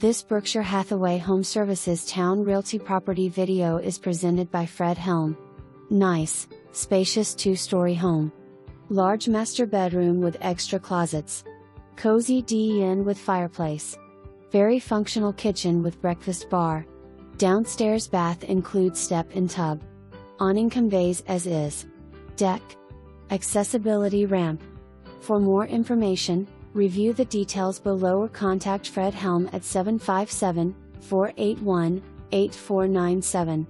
This Berkshire Hathaway HomeServices Towne Realty property video is presented by Helm. Nice, spacious 2-story home. Large master bedroom with extra closets. Cozy den with fireplace. Very functional kitchen with breakfast bar. Downstairs bath includes step and tub. Awning conveys as is. Deck. Accessibility ramp. For more information, review the details below or contact Helm at 757-481-8497.